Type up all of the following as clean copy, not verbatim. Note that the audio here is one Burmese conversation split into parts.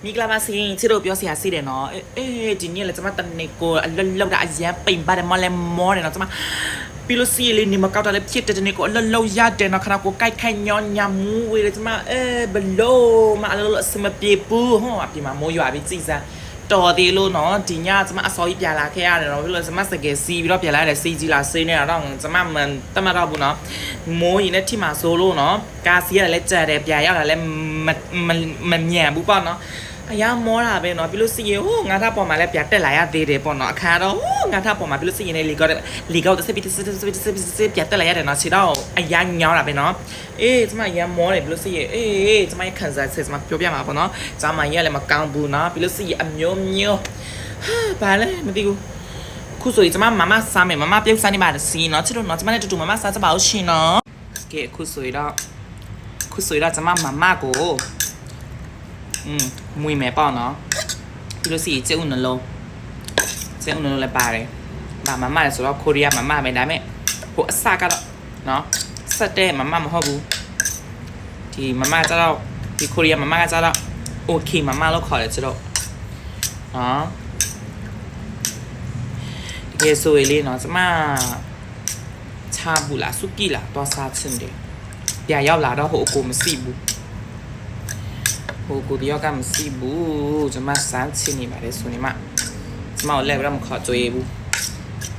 มีกลามาสิที่เราเปียวเสียสิเดเนาะจีนี่เลยจะมาตันในโกเราได้อาเซียนปิ่มบาดมอลเลมอเดเนาะจะมาปิโลซีเลยนี่มาเกาตาเล็บชิดแต่ในโกเราญาติเดเนาะขณะโกใกล้แค่ย้อนยามูเวเลยจะมาเบลโลมาเราสมัยปีปูฮะปีมาโมยว่าไปจีซะต่อตีโลเนาะจีนี่จะมาซอยยาลาแค่ยาเนาะเราจะมาสเกซีวิโรปยาลาเดซีจีลาซีเนี่ยเราจะมามันตั้งมาเราบุเนาะโมยเนี่ยที่มาโซโลเนาะกาเซียอะไรเจอเดบยาอะไรมันแย่บุปอนเนาะအရာမောတာပဲเนาะပြီးလို့စီရင်ဟိုငါထားပေါ်မှာလည်းပြတက်လာရသေးတယ်ပေါ့เนาะအခါတော့ဟိုငါထားပေါ်မှာပြီးလို့စီရင်လေလီကောတစ်စက်ပြတက်လာရတယ်เนาะခြေတော့အရာညောင်းတာပဲเนาะကျမအရာမောတယ်ပြီးလို့စီရင်ကျမခံစားချက်ကျမပြောပြမှာပေါ့เนาะကျမရလည်းမကောင်းဘူးเนาะပြီးလို့စီရင်အမျိုးဘာလဲမသိဘူးခုဆိုရင်ကျမမမစားမယ်မမပြုတ်စားနေပါတယ်စီเนาะချစ်တို့เนาะကျမနဲ့တူတူမမစားကြပါဦးရှင်เนาะကဲခုဆိုရင်တော့ကျမမမကိုမွေမယ်ပေါ့နော်ပြီးလို့စီကျဲဦးနှလုံးလည်းပါတယ်ဒါမမလည်းဆိုတော့ကိုရီးယားမမပဲဒါပေမဲ့ဟိုအစကတော့နော်ဆက်တဲ့မမမဟုတ်ဘူးဒီမမကျတော့ဒီကိုရီးယားမမကကျတော့ okay မမလို့ခေါ်တယ်ကျတော့နော်ဒီကေဆိုရလေးနော်ကျမချာဘူးလားစုကီလားတော့စားချင်တယ်ပြန်ရောက်လာတော့ဟိုအကိုမရှိဘူးဟိုကိုတယောက်ကမရှိဘူးကျမစမ်းချင်နေပါတယ်ဆိုနေမှကျမကိုလည်းတော့မခေါ်ကြွေးဘူး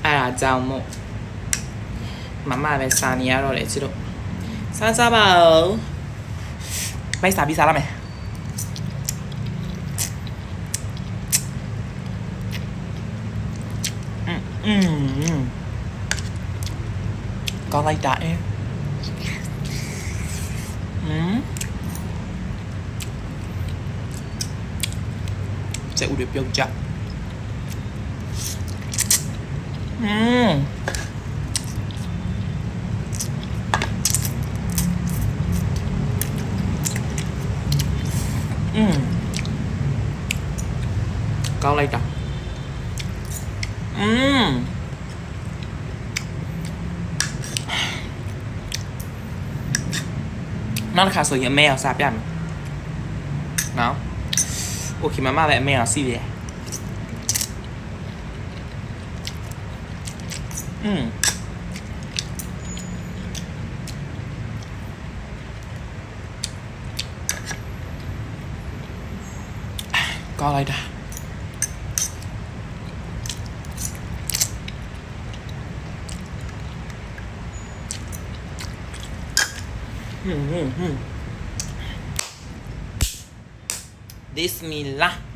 အဲ့ဒါကြောင့်မို့မမပဲစားနေရတော့လေချစ်တို့စားပါဦးမိုက်စားပြီးစားရမယ်ကောင်းလိုက်တာsẽ udah biasa. Cao lại ta. Nó khá sôi như mèo sạp nhá. Nó. Ok, mamma è meno si vede. Có lại đã. Bismillah.